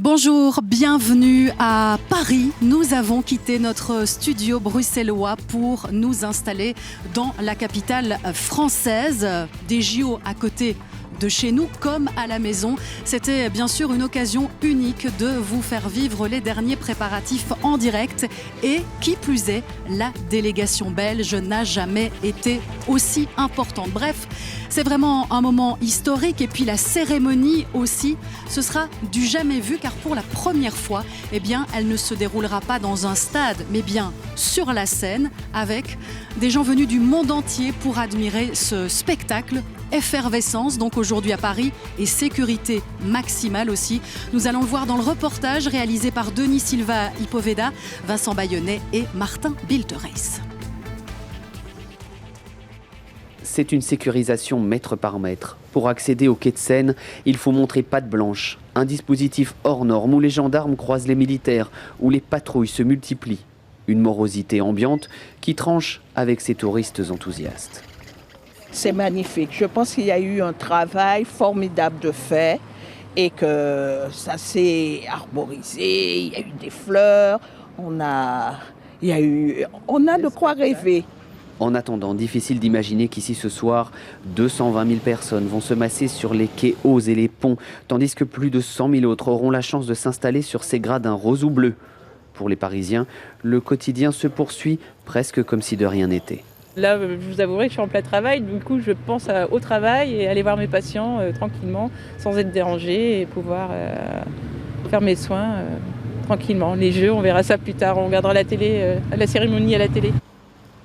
Bonjour, bienvenue à Paris. Nous avons quitté notre studio bruxellois pour nous installer dans la capitale française. Des JO à côté de chez nous comme à la maison. C'était bien sûr une occasion unique de vous faire vivre les derniers préparatifs en direct. Et qui plus est, la délégation belge n'a jamais été aussi importante. Bref, c'est vraiment un moment historique. Et puis la cérémonie aussi, ce sera du jamais vu car pour la première fois, elle ne se déroulera pas dans un stade, mais bien sur la scène avec des gens venus du monde entier pour admirer ce spectacle. Effervescence donc aujourd'hui à Paris et sécurité maximale aussi. Nous allons le voir dans le reportage réalisé par Denis Silva Ipoveda, Vincent Bayonnet et Martin Biltereis. C'est une sécurisation mètre par mètre. Pour accéder au quai de Seine, il faut montrer patte blanche, un dispositif hors norme où les gendarmes croisent les militaires, où les patrouilles se multiplient. Une morosité ambiante qui tranche avec ces touristes enthousiastes. C'est magnifique. Je pense qu'il y a eu un travail formidable de fait et que ça s'est arborisé. Il y a eu des fleurs, on a de quoi rêver. En attendant, difficile d'imaginer qu'ici ce soir, 220 000 personnes vont se masser sur les quais hauts et les ponts, tandis que plus de 100 000 autres auront la chance de s'installer sur ces gradins roses ou bleus. Pour les Parisiens, le quotidien se poursuit presque comme si de rien n'était. Là, je vous avouerai que je suis en plein travail, du coup je pense au travail et aller voir mes patients tranquillement, sans être dérangée et pouvoir faire mes soins tranquillement. Les jeux, on verra ça plus tard, on regardera la télé, la cérémonie à la télé.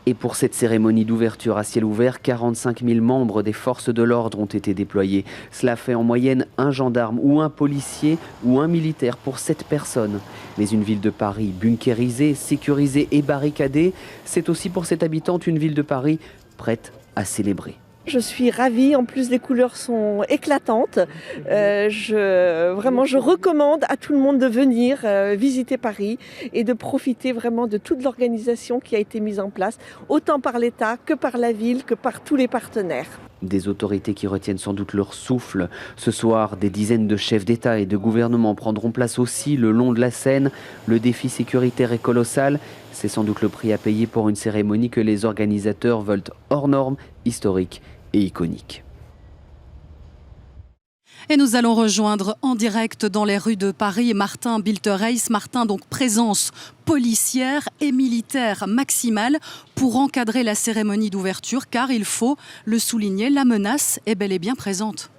Et pour cette cérémonie d'ouverture à ciel ouvert, 45 000 membres des forces de l'ordre ont été déployés. Cela fait en moyenne un gendarme ou un policier ou un militaire pour 7 personnes. Mais une ville de Paris bunkérisée, sécurisée et barricadée, c'est aussi pour cette habitante une ville de Paris prête à célébrer. Je suis ravie, en plus les couleurs sont éclatantes. Je recommande à tout le monde de venir visiter Paris et de profiter vraiment de toute l'organisation qui a été mise en place, autant par l'État que par la ville, que par tous les partenaires. Des autorités qui retiennent sans doute leur souffle. Ce soir, des dizaines de chefs d'État et de gouvernement prendront place aussi le long de la Seine. Le défi sécuritaire est colossal. C'est sans doute le prix à payer pour une cérémonie que les organisateurs veulent hors normes, historique et iconique. Et nous allons rejoindre en direct dans les rues de Paris Martin Biltereis. Martin, donc présence policière et militaire maximale pour encadrer la cérémonie d'ouverture, car il faut le souligner, la menace est bel et bien présente.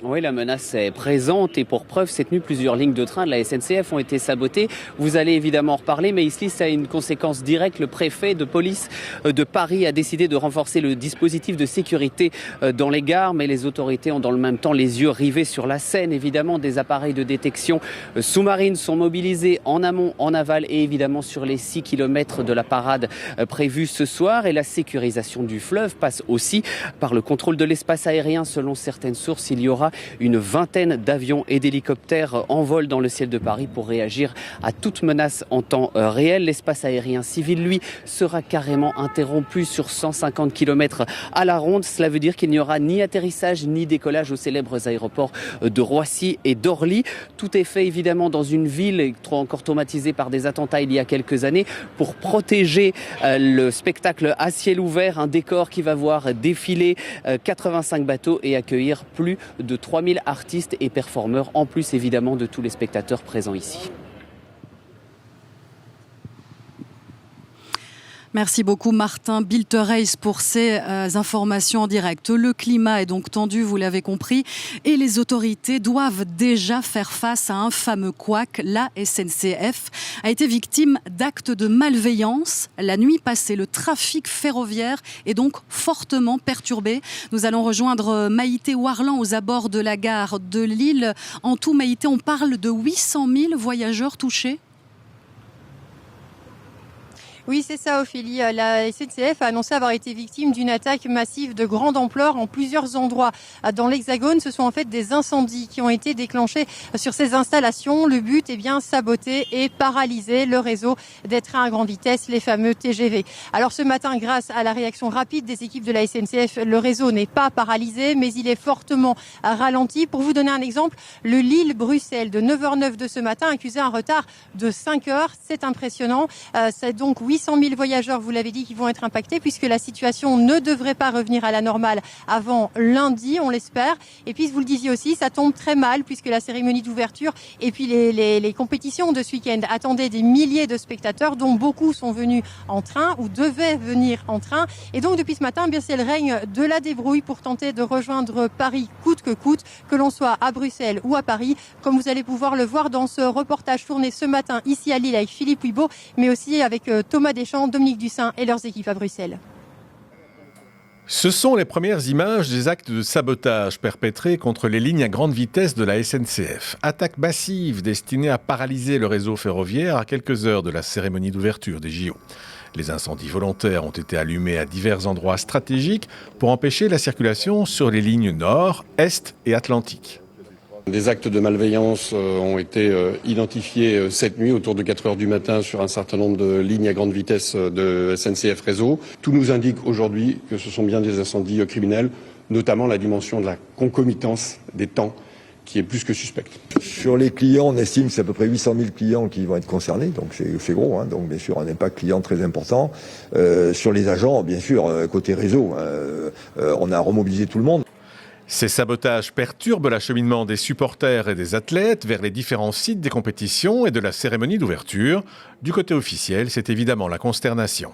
Oui, la menace est présente et pour preuve, cette nuit, plusieurs lignes de train de la SNCF ont été sabotées. Vous allez évidemment en reparler, mais ici, ça a une conséquence directe. Le préfet de police de Paris a décidé de renforcer le dispositif de sécurité dans les gares, mais les autorités ont dans le même temps les yeux rivés sur la Seine. Évidemment, des appareils de détection sous-marine sont mobilisés en amont, en aval et évidemment sur les 6 km de la parade prévue ce soir. Et la sécurisation du fleuve passe aussi par le contrôle de l'espace aérien. Selon certaines sources, il y aura une vingtaine d'avions et d'hélicoptères en vol dans le ciel de Paris pour réagir à toute menace en temps réel. L'espace aérien civil, lui, sera carrément interrompu sur 150 km à la ronde. Cela veut dire qu'il n'y aura ni atterrissage ni décollage aux célèbres aéroports de Roissy et d'Orly. Tout est fait évidemment dans une ville trop encore traumatisée par des attentats il y a quelques années pour protéger le spectacle à ciel ouvert, un décor qui va voir défiler 85 bateaux et accueillir plus de 3000 artistes et performeurs, en plus évidemment de tous les spectateurs présents ici. Merci beaucoup Martin Biltereis pour ces informations en direct. Le climat est donc tendu, vous l'avez compris, et les autorités doivent déjà faire face à un fameux couac. La SNCF a été victime d'actes de malveillance. La nuit passée, le trafic ferroviaire est donc fortement perturbé. Nous allons rejoindre Maïté Warlan aux abords de la gare de Lille. En tout, Maïté, on parle de 800 000 voyageurs touchés. Oui, c'est ça, Ophélie. La SNCF a annoncé avoir été victime d'une attaque massive de grande ampleur en plusieurs endroits dans l'Hexagone. Ce sont en fait des incendies qui ont été déclenchés sur ces installations. Le but est bien saboter et paralyser le réseau des trains à grande vitesse, les fameux TGV. Alors ce matin, grâce à la réaction rapide des équipes de la SNCF, le réseau n'est pas paralysé, mais il est fortement ralenti. Pour vous donner un exemple, le Lille-Bruxelles de 9h09 de ce matin accusait un retard de 5 heures. C'est impressionnant. C'est donc 800 000 voyageurs, vous l'avez dit, qui vont être impactés puisque la situation ne devrait pas revenir à la normale avant lundi, on l'espère. Et puis, vous le disiez aussi, ça tombe très mal puisque la cérémonie d'ouverture et puis les compétitions de ce week-end attendaient des milliers de spectateurs dont beaucoup sont venus en train ou devaient venir en train. Et donc, depuis ce matin, eh bien, c'est le règne de la débrouille pour tenter de rejoindre Paris coûte, que l'on soit à Bruxelles ou à Paris, comme vous allez pouvoir le voir dans ce reportage tourné ce matin ici à Lille avec Philippe Huibaud, mais aussi avec Thomas Deschamps, Dominique Dussin et leurs équipes à Bruxelles. Ce sont les premières images des actes de sabotage perpétrés contre les lignes à grande vitesse de la SNCF. Attaque massive destinée à paralyser le réseau ferroviaire à quelques heures de la cérémonie d'ouverture des JO. Les incendies volontaires ont été allumés à divers endroits stratégiques pour empêcher la circulation sur les lignes Nord, Est et Atlantique. Des actes de malveillance ont été identifiés cette nuit autour de 4 heures du matin sur un certain nombre de lignes à grande vitesse de SNCF Réseau. Tout nous indique aujourd'hui que ce sont bien des incendies criminels, notamment la dimension de la concomitance des temps qui est plus que suspecte. Sur les clients, on estime que c'est à peu près 800 000 clients qui vont être concernés, donc c'est gros, donc bien sûr un impact client très important. Sur les agents, bien sûr, côté réseau, on a remobilisé tout le monde. Ces sabotages perturbent l'acheminement des supporters et des athlètes vers les différents sites des compétitions et de la cérémonie d'ouverture. Du côté officiel, c'est évidemment la consternation.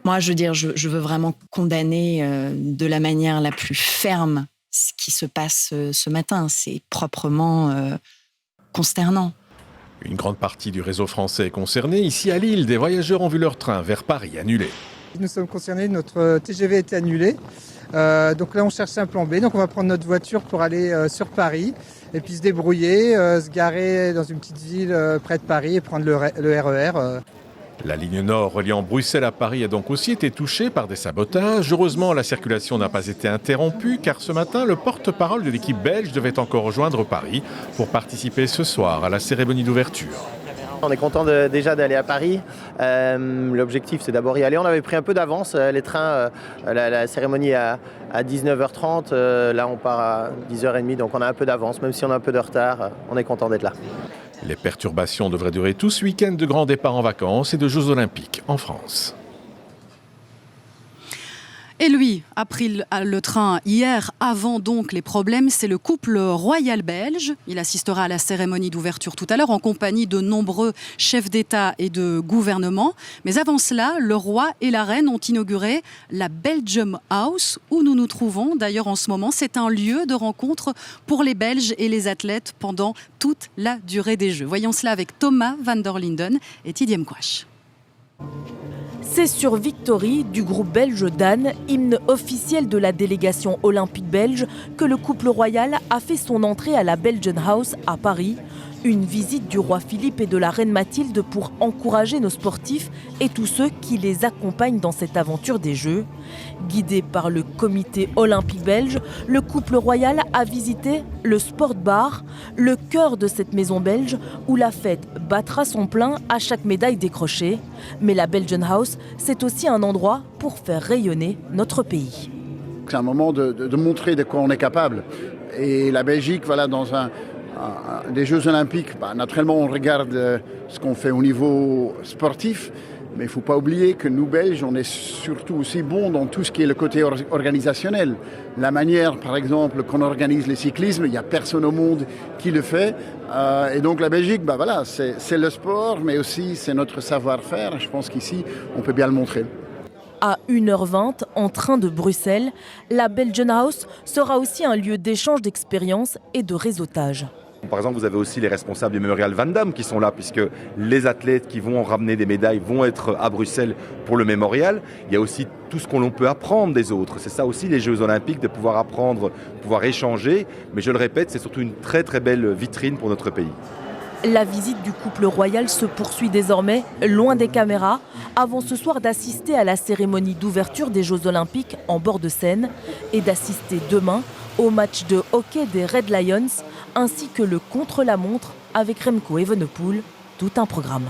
Moi, je veux vraiment condamner de la manière la plus ferme ce qui se passe ce matin. C'est proprement consternant. Une grande partie du réseau français est concernée. Ici à Lille, des voyageurs ont vu leur train vers Paris annulé. Nous sommes concernés, notre TGV a été annulé. Donc là, on cherche un plan B. Donc on va prendre notre voiture pour aller sur Paris et puis se débrouiller, se garer dans une petite ville près de Paris et prendre le RER. La ligne nord reliant Bruxelles à Paris a donc aussi été touchée par des sabotages. Heureusement, la circulation n'a pas été interrompue car ce matin, le porte-parole de l'équipe belge devait encore rejoindre Paris pour participer ce soir à la cérémonie d'ouverture. On est content déjà d'aller à Paris. L'objectif, c'est d'abord y aller. On avait pris un peu d'avance. Les trains, la cérémonie à 19h30. Là, on part à 10h30, donc on a un peu d'avance. Même si on a un peu de retard, on est content d'être là. Les perturbations devraient durer tout ce week-end de grands départs en vacances et de Jeux Olympiques en France. Et lui a pris le train hier, avant donc les problèmes. C'est le couple royal belge. Il assistera à la cérémonie d'ouverture tout à l'heure en compagnie de nombreux chefs d'État et de gouvernement. Mais avant cela, le roi et la reine ont inauguré la Belgium House où nous nous trouvons d'ailleurs en ce moment. C'est un lieu de rencontre pour les Belges et les athlètes pendant toute la durée des Jeux. Voyons cela avec Thomas van der Linden et Tidiem Quash. C'est sur Victory du groupe belge Dan, hymne officiel de la délégation olympique belge, que le couple royal a fait son entrée à la Belgian House à Paris. Une visite du roi Philippe et de la reine Mathilde pour encourager nos sportifs et tous ceux qui les accompagnent dans cette aventure des Jeux. Guidé par le comité olympique belge, le couple royal a visité le Sport Bar, le cœur de cette maison belge où la fête battra son plein à chaque médaille décrochée. Mais la Belgian House, c'est aussi un endroit pour faire rayonner notre pays. C'est un moment de montrer de quoi on est capable. Et la Belgique, voilà, dans des Jeux Olympiques, naturellement on regarde ce qu'on fait au niveau sportif, mais il ne faut pas oublier que nous Belges, on est surtout aussi bons dans tout ce qui est le côté organisationnel. La manière, par exemple, qu'on organise le cyclisme, il n'y a personne au monde qui le fait. Et donc la Belgique, voilà, c'est le sport, mais aussi c'est notre savoir-faire. Je pense qu'ici, on peut bien le montrer. À 1h20, en train de Bruxelles, la Belgian House sera aussi un lieu d'échange d'expériences et de réseautage. Par exemple, vous avez aussi les responsables du Mémorial Van Damme qui sont là, puisque les athlètes qui vont ramener des médailles vont être à Bruxelles pour le mémorial. Il y a aussi tout ce qu'on peut apprendre des autres. C'est ça aussi les Jeux Olympiques, de pouvoir apprendre, de pouvoir échanger. Mais je le répète, c'est surtout une très très belle vitrine pour notre pays. La visite du couple royal se poursuit désormais loin des caméras, avant ce soir d'assister à la cérémonie d'ouverture des Jeux Olympiques en bord de Seine et d'assister demain au match de hockey des Red Lions, ainsi que le contre-la-montre avec Remco Evenepoel. Tout un programme.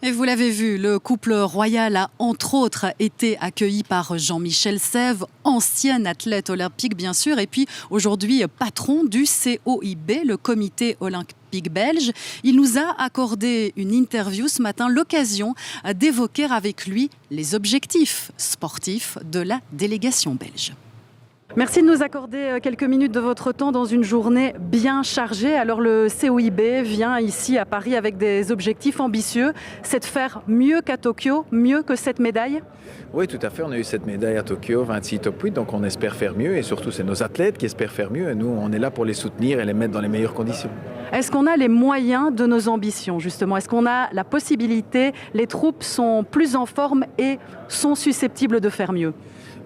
Et vous l'avez vu, le couple royal a entre autres été accueilli par Jean-Michel Sèvres, ancien athlète olympique bien sûr, et puis aujourd'hui patron du COIB, le comité olympique belge. Il nous a accordé une interview ce matin, l'occasion d'évoquer avec lui les objectifs sportifs de la délégation belge. Merci de nous accorder quelques minutes de votre temps dans une journée bien chargée. Alors le COIB vient ici à Paris avec des objectifs ambitieux. C'est de faire mieux qu'à Tokyo, mieux que cette médaille ? Oui, tout à fait. On a eu cette médaille à Tokyo, 26 top 8, donc on espère faire mieux. Et surtout, c'est nos athlètes qui espèrent faire mieux. Et nous, on est là pour les soutenir et les mettre dans les meilleures conditions. Est-ce qu'on a les moyens de nos ambitions, justement ? Est-ce qu'on a la possibilité ? Les troupes sont plus en forme et sont susceptibles de faire mieux ?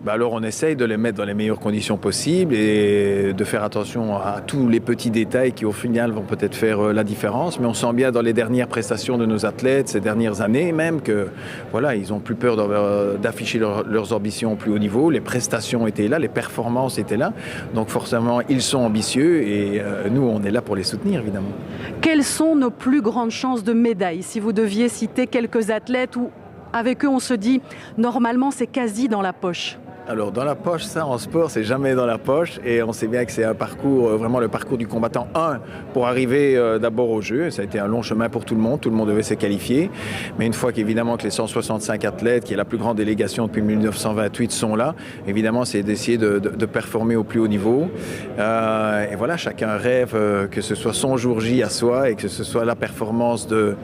Alors on essaye de les mettre dans les meilleures conditions possibles et de faire attention à tous les petits détails qui au final vont peut-être faire la différence. Mais on sent bien dans les dernières prestations de nos athlètes, ces dernières années même, que voilà, ils n'ont plus peur d'afficher leurs ambitions au plus haut niveau. Les prestations étaient là, les performances étaient là. Donc forcément, ils sont ambitieux et nous, on est là pour les soutenir évidemment. Quelles sont nos plus grandes chances de médaille ? Si vous deviez citer quelques athlètes où avec eux on se dit normalement c'est quasi dans la poche. Alors dans la poche, ça en sport, c'est jamais dans la poche et on sait bien que c'est un parcours, vraiment le parcours du combattant 1 pour arriver d'abord au jeu. Ça a été un long chemin pour tout le monde devait se qualifier. Mais une fois qu'évidemment que les 165 athlètes, qui est la plus grande délégation depuis 1928, sont là, évidemment c'est d'essayer de performer au plus haut niveau. Et voilà, chacun rêve que ce soit son jour J à soi et que ce soit la performance de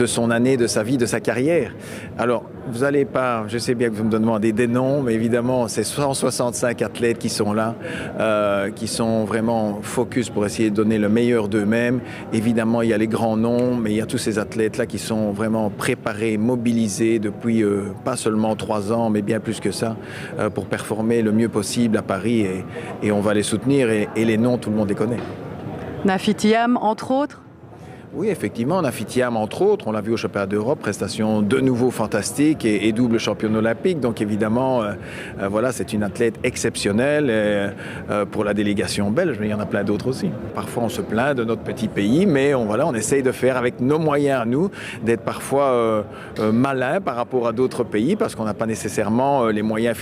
son année, de sa vie, de sa carrière. Alors vous n'allez pas, je sais bien que vous me demandez des noms, mais évidemment c'est 165 athlètes qui sont là, qui sont vraiment focus pour essayer de donner le meilleur d'eux-mêmes. Évidemment, il y a les grands noms, mais il y a tous ces athlètes-là qui sont vraiment préparés, mobilisés depuis pas seulement 3 ans, mais bien plus que ça, pour performer le mieux possible à Paris. Et on va les soutenir. Et les noms, tout le monde les connaît. Nafi Thiam, entre autres ? Oui, effectivement, Nafi Thiam, entre autres, on l'a vu au championnat d'Europe, prestation de nouveau fantastique et double championne olympique. Donc évidemment, voilà, c'est une athlète exceptionnelle pour la délégation belge, mais il y en a plein d'autres aussi. Parfois, on se plaint de notre petit pays, mais on essaye de faire avec nos moyens à nous, d'être parfois malin par rapport à d'autres pays, parce qu'on n'a pas nécessairement les moyens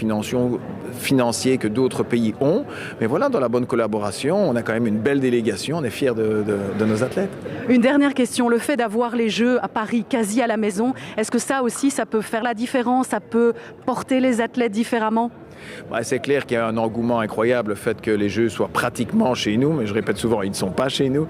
financiers que d'autres pays ont. Mais voilà, dans la bonne collaboration, on a quand même une belle délégation, on est fiers de nos athlètes. Une dernière question, le fait d'avoir les Jeux à Paris quasi à la maison, est-ce que ça aussi, ça peut faire la différence, ça peut porter les athlètes différemment ? C'est clair qu'il y a un engouement incroyable, le fait que les Jeux soient pratiquement chez nous, mais je répète souvent, ils ne sont pas chez nous.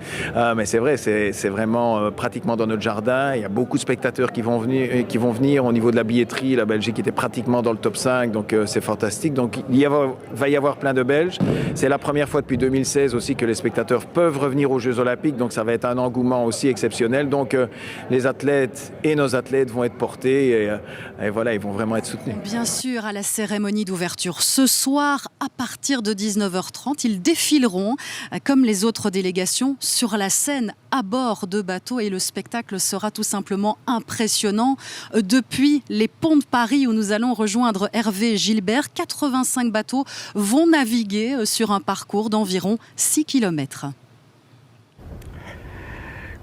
Mais c'est vrai, c'est vraiment pratiquement dans notre jardin. Il y a beaucoup de spectateurs qui vont venir au niveau de la billetterie. La Belgique était pratiquement dans le top 5, donc c'est fantastique. Donc il va y avoir plein de Belges. C'est la première fois depuis 2016 aussi que les spectateurs peuvent revenir aux Jeux Olympiques, donc ça va être un engouement aussi exceptionnel. Donc les athlètes et nos athlètes vont être portés et voilà, ils vont vraiment être soutenus. Bien sûr, à la cérémonie d'ouverture ce soir, à partir de 19h30, ils défileront, comme les autres délégations, sur la scène à bord de bateaux et le spectacle sera tout simplement impressionnant. Depuis les ponts de Paris où nous allons rejoindre Hervé Gilbert, 85 bateaux vont naviguer sur un parcours d'environ 6 km.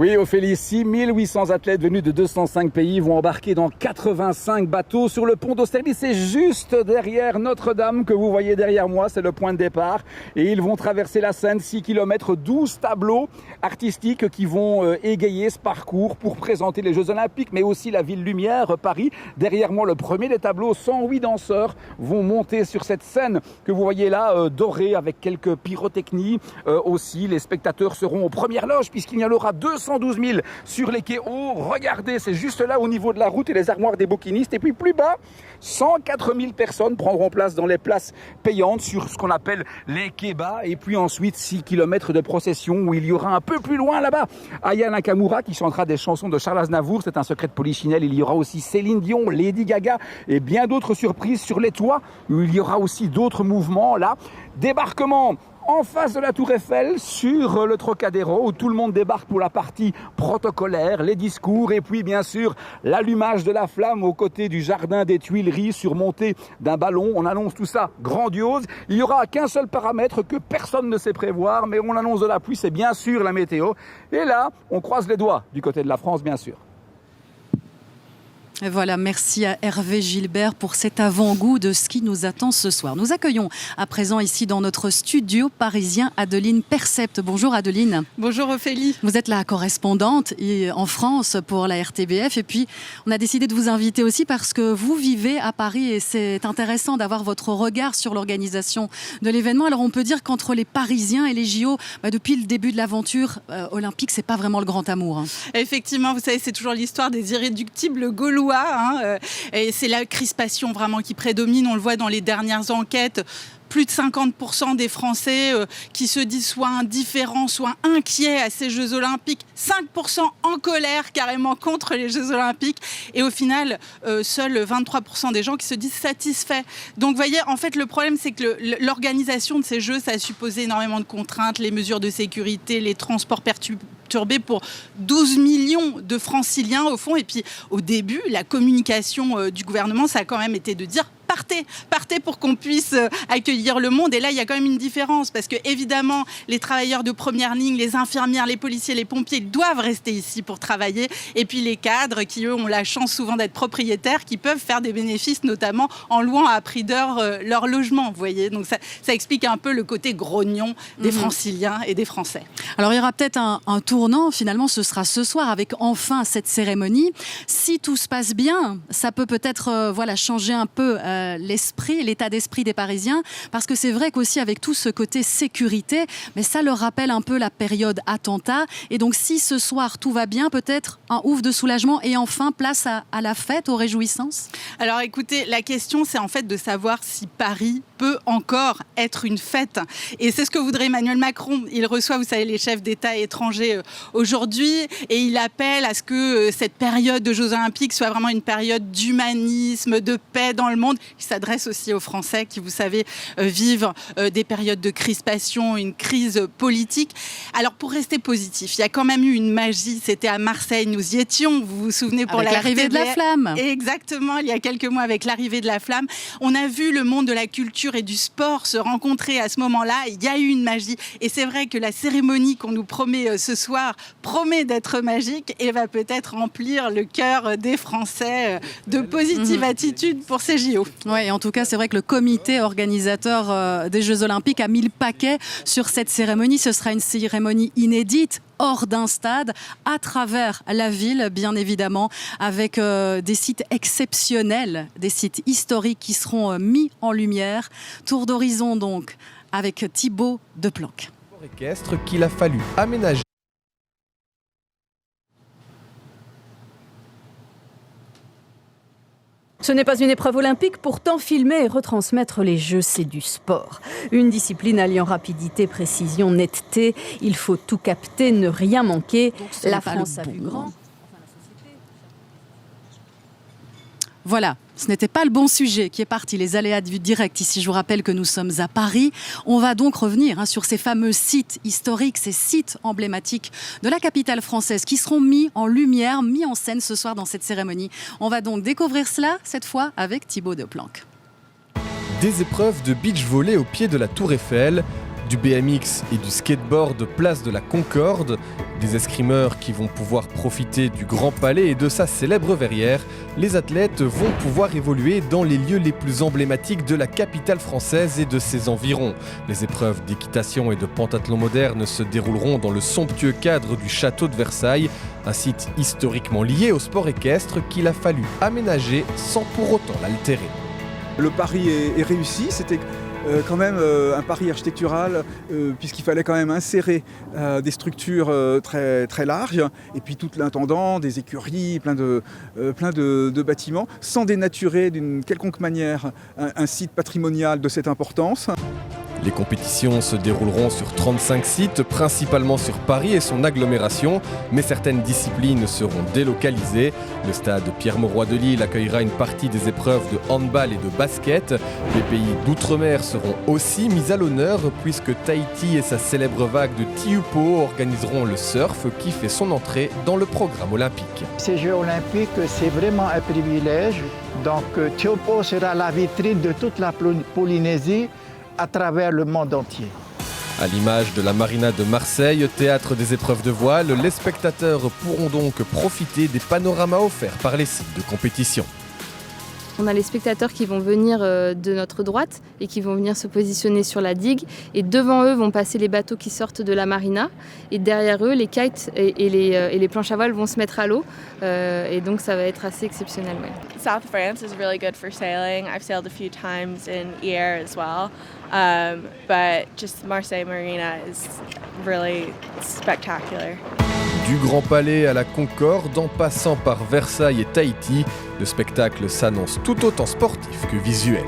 Oui, Ophélie, 6800 athlètes venus de 205 pays vont embarquer dans 85 bateaux sur le pont d'Austerlitz. C'est juste derrière Notre-Dame que vous voyez derrière moi, c'est le point de départ. Et ils vont traverser la Seine, 6 km, 12 tableaux artistiques qui vont égayer ce parcours pour présenter les Jeux Olympiques, mais aussi la ville lumière, Paris. Derrière moi, le premier des tableaux, 108 danseurs vont monter sur cette scène que vous voyez là, dorée avec quelques pyrotechnies. Aussi, les spectateurs seront aux premières loges puisqu'il y en aura 212 000 sur les quais hauts. Regardez, c'est juste là au niveau de la route et les armoires des bouquinistes. Et puis plus bas, 104 000 personnes prendront place dans les places payantes sur ce qu'on appelle les quais bas. Et puis ensuite, 6 km de procession où il y aura un peu plus loin là-bas Aya Nakamura qui chantera des chansons de Charles Aznavour. C'est un secret de Polichinelle. Il y aura aussi Céline Dion, Lady Gaga et bien d'autres surprises sur les toits où il y aura aussi d'autres mouvements là. Débarquement en face de la Tour Eiffel, sur le Trocadéro, où tout le monde débarque pour la partie protocolaire, les discours, et puis bien sûr l'allumage de la flamme aux côtés du jardin des Tuileries, surmonté d'un ballon. On annonce tout ça grandiose. Il n'y aura qu'un seul paramètre que personne ne sait prévoir, mais on annonce de la pluie, c'est bien sûr la météo. Et là, on croise les doigts du côté de la France, bien sûr. Et voilà, merci à Hervé Gilbert pour cet avant-goût de ce qui nous attend ce soir. Nous accueillons à présent ici dans notre studio parisien Adeline Percept. Bonjour Adeline. Bonjour Ophélie. Vous êtes la correspondante en France pour la RTBF et puis on a décidé de vous inviter aussi parce que vous vivez à Paris et c'est intéressant d'avoir votre regard sur l'organisation de l'événement. Alors on peut dire qu'entre les Parisiens et les JO, depuis le début de l'aventure olympique, c'est pas vraiment le grand amour. Effectivement, vous savez, c'est toujours l'histoire des irréductibles Gaulois. Et c'est la crispation vraiment qui prédomine, on le voit dans les dernières enquêtes. Plus de 50% des Français qui se disent soit indifférents, soit inquiets à ces Jeux Olympiques. 5% en colère carrément contre les Jeux Olympiques. Et au final, seuls 23% des gens qui se disent satisfaits. Donc vous voyez, en fait, le problème, c'est que l'organisation de ces Jeux, ça a supposé énormément de contraintes, les mesures de sécurité, les transports perturbés pour 12 millions de franciliens au fond. Et puis au début, la communication du gouvernement, ça a quand même été de dire partez pour qu'on puisse accueillir le monde. Et là, il y a quand même une différence parce que évidemment, les travailleurs de première ligne, les infirmières, les policiers, les pompiers, ils doivent rester ici pour travailler. Et puis les cadres qui, eux, ont la chance souvent d'être propriétaires, qui peuvent faire des bénéfices, notamment en louant à prix d'heure leur logement. Vous voyez, donc ça explique un peu le côté grognon des franciliens et des Français. Alors il y aura peut-être un tournant. Finalement, ce sera ce soir avec enfin cette cérémonie. Si tout se passe bien, ça peut peut-être changer un peu l'état d'esprit des Parisiens, parce que c'est vrai qu'aussi avec tout ce côté sécurité, mais ça leur rappelle un peu la période attentat. Et donc si ce soir tout va bien, peut-être un ouf de soulagement et enfin place à la fête, aux réjouissances. Alors écoutez, la question c'est en fait de savoir si Paris peut encore être une fête. Et c'est ce que voudrait Emmanuel Macron. Il reçoit, vous savez, les chefs d'État étrangers aujourd'hui et il appelle à ce que cette période de Jeux Olympiques soit vraiment une période d'humanisme, de paix dans le monde. Il s'adresse aussi aux Français qui, vous savez, vivent des périodes de crispation, une crise politique. Alors, pour rester positif, il y a quand même eu une magie. C'était à Marseille, nous y étions, vous vous souvenez, pour l'arrivée de la flamme. Exactement, il y a quelques mois avec l'arrivée de la flamme. On a vu le monde de la culture et du sport se rencontrer à ce moment-là. Il y a eu une magie. Et c'est vrai que la cérémonie qu'on nous promet ce soir promet d'être magique et va peut-être remplir le cœur des Français de positive attitude pour ces JO. Oui, en tout cas, c'est vrai que le comité organisateur des Jeux Olympiques a mis le paquet sur cette cérémonie. Ce sera une cérémonie inédite, hors d'un stade, à travers la ville, bien évidemment, avec des sites exceptionnels, des sites historiques qui seront mis en lumière. Tour d'horizon, donc, avec Thibaut Deplanque. Équestre qu'il a fallu aménager. Ce n'est pas une épreuve olympique, pourtant filmer et retransmettre les Jeux, c'est du sport. Une discipline alliant rapidité, précision, netteté. Il faut tout capter, ne rien manquer. La France a vu grand. Voilà, ce n'était pas le bon sujet qui est parti, les aléas du direct. Ici, je vous rappelle que nous sommes à Paris. On va donc revenir sur ces fameux sites historiques, ces sites emblématiques de la capitale française qui seront mis en lumière, mis en scène ce soir dans cette cérémonie. On va donc découvrir cela, cette fois, avec Thibaut Deplanque. Des épreuves de beach volley au pied de la Tour Eiffel, du BMX et du skateboard place de la Concorde, des escrimeurs qui vont pouvoir profiter du Grand Palais et de sa célèbre verrière. Les athlètes vont pouvoir évoluer dans les lieux les plus emblématiques de la capitale française et de ses environs. Les épreuves d'équitation et de pentathlon moderne se dérouleront dans le somptueux cadre du château de Versailles, un site historiquement lié au sport équestre qu'il a fallu aménager sans pour autant l'altérer. Le pari est réussi, c'était quand même un pari architectural puisqu'il fallait quand même insérer des structures très, très larges et puis tout l'intendant, des écuries, plein de bâtiments, sans dénaturer d'une quelconque manière un site patrimonial de cette importance. Les compétitions se dérouleront sur 35 sites, principalement sur Paris et son agglomération, mais certaines disciplines seront délocalisées. Le stade Pierre-Mauroy de Lille accueillera une partie des épreuves de handball et de basket. Les pays d'outre-mer seront aussi mis à l'honneur puisque Tahiti et sa célèbre vague de Tiupo organiseront le surf qui fait son entrée dans le programme olympique. Ces Jeux olympiques, c'est vraiment un privilège. Donc Tiupo sera la vitrine de toute la Polynésie à travers le monde entier. À l'image de la marina de Marseille, théâtre des épreuves de voile, les spectateurs pourront donc profiter des panoramas offerts par les sites de compétition. On a les spectateurs qui vont venir de notre droite et qui vont venir se positionner sur la digue. Et devant eux vont passer les bateaux qui sortent de la marina. Et derrière eux, les kites et les planches à voile vont se mettre à l'eau. Et donc ça va être assez exceptionnel. Ouais. South France is really good for sailing. I've sailed a few times in Hyères as well. But just Marseille Marina is really spectacular. Du Grand Palais à la Concorde, en passant par Versailles et Tahiti, le spectacle s'annonce tout autant sportif que visuel.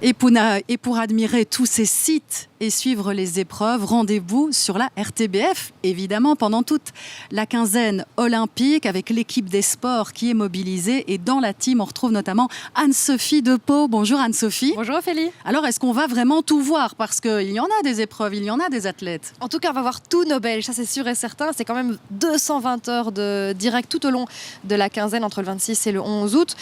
Et pour admirer tous ces sites et suivre les épreuves, rendez-vous sur la RTBF, évidemment, pendant toute la quinzaine olympique, avec l'équipe des sports qui est mobilisée. Et dans la team, on retrouve notamment Anne-Sophie Depeau. Bonjour Anne-Sophie. Bonjour Ophélie. Alors, est-ce qu'on va vraiment tout voir? Parce qu'il y en a des épreuves, il y en a des athlètes. En tout cas, on va voir tous nos Belges, ça c'est sûr et certain. C'est quand même 220 heures de direct tout au long de la quinzaine, entre le 26 et le 11 août.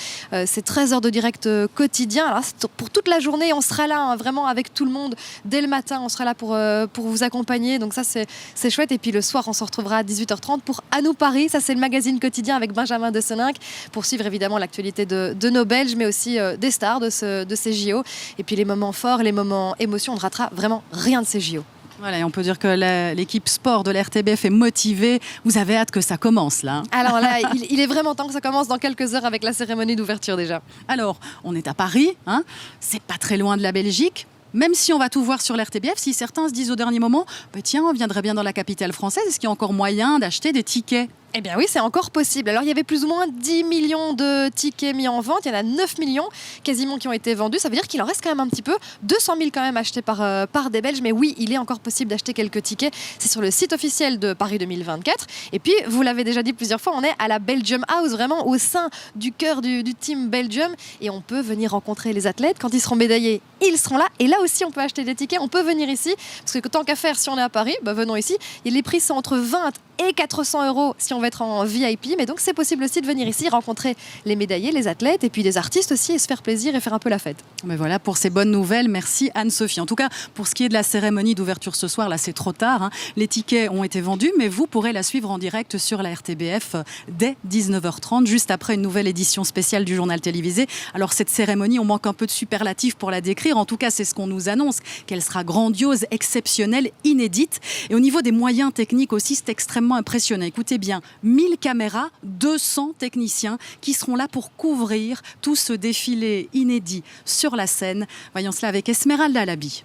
C'est 13 heures de direct quotidien. Alors, pour toute la journée, on sera là, vraiment avec tout le monde dès le matin. On sera là pour vous accompagner, donc ça c'est chouette. Et puis le soir on se retrouvera à 18h30 pour À nous Paris, ça c'est le magazine quotidien avec Benjamin de Seninck, pour suivre évidemment l'actualité de nos Belges, mais aussi des stars de ces JO. Et puis les moments forts, les moments émotions, on ne ratera vraiment rien de ces JO. Voilà, et on peut dire que l'équipe sport de la RTBF est motivée. Vous avez hâte que ça commence là? Alors là, il est vraiment temps que ça commence dans quelques heures avec la cérémonie d'ouverture déjà. Alors, on est à Paris, hein, c'est pas très loin de la Belgique. Même si on va tout voir sur l'RTBF, si certains se disent au dernier moment, tiens, on viendrait bien dans la capitale française, est-ce qu'il y a encore moyen d'acheter des tickets? Eh bien oui, c'est encore possible. Alors il y avait plus ou moins 10 millions de tickets mis en vente. Il y en a 9 millions quasiment qui ont été vendus. Ça veut dire qu'il en reste quand même un petit peu. 200 000 quand même achetés par des Belges. Mais oui, il est encore possible d'acheter quelques tickets. C'est sur le site officiel de Paris 2024. Et puis, vous l'avez déjà dit plusieurs fois, on est à la Belgium House, vraiment au sein du cœur du team Belgium. Et on peut venir rencontrer les athlètes. Quand ils seront médaillés, ils seront là. Et là aussi, on peut acheter des tickets. On peut venir ici. Parce que tant qu'à faire, si on est à Paris, venons ici. Et les prix sont entre 20 et 400 € si on veut être en VIP, mais donc c'est possible aussi de venir ici rencontrer les médaillés, les athlètes et puis des artistes aussi et se faire plaisir et faire un peu la fête. Mais voilà pour ces bonnes nouvelles, merci Anne-Sophie. En tout cas, pour ce qui est de la cérémonie d'ouverture ce soir, là c'est trop tard, hein. Les tickets ont été vendus, mais vous pourrez la suivre en direct sur la RTBF dès 19h30, juste après une nouvelle édition spéciale du journal télévisé. Alors cette cérémonie, on manque un peu de superlatifs pour la décrire, en tout cas c'est ce qu'on nous annonce, qu'elle sera grandiose, exceptionnelle, inédite. Et au niveau des moyens techniques aussi, c'est extrêmement impressionnant. Écoutez bien, 1000 caméras, 200 techniciens qui seront là pour couvrir tout ce défilé inédit sur la scène. Voyons cela avec Esmeralda Labi.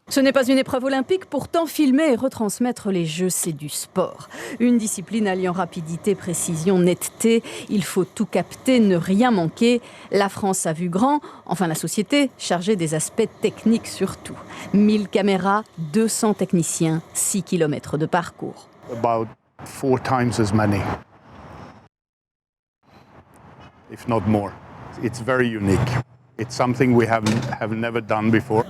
Ce n'est pas une épreuve olympique, pourtant filmer et retransmettre les Jeux, c'est du sport. Une discipline alliant rapidité, précision, netteté. Il faut tout capter, ne rien manquer. La France a vu grand, enfin la société, chargée des aspects techniques surtout. 1000 caméras, 200 techniciens, 6 km de parcours. About 4 times as many, if not more. It's very unique. It's something we have never done before.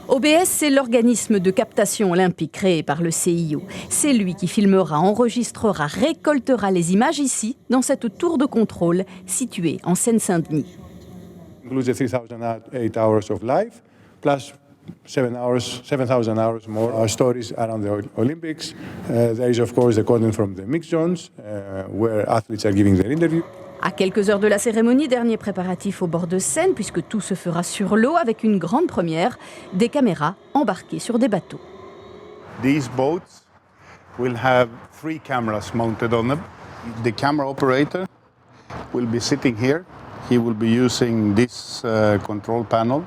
OBS, c'est l'organisme de captation olympique créé par le CIO. C'est lui qui filmera, enregistrera, récoltera les images ici, dans cette tour de contrôle située en Seine-Saint-Denis. Includes 3008 hours of live, plus 7,000 hours more. Our stories around the Olympics. There is of course the content from the mixed zones, where athletes are giving their interview. À quelques heures de la cérémonie, dernier préparatif au bord de Seine, puisque tout se fera sur l'eau avec une grande première, des caméras embarquées sur des bateaux. These boats will have 3 cameras mounted on them. The camera operator will be sitting here. He will be using this control panel.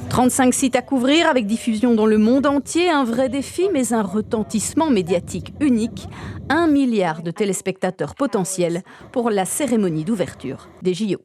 35 sites à couvrir avec diffusion dans le monde entier, un vrai défi mais un retentissement médiatique unique. 1 milliard de téléspectateurs potentiels pour la cérémonie d'ouverture des JO.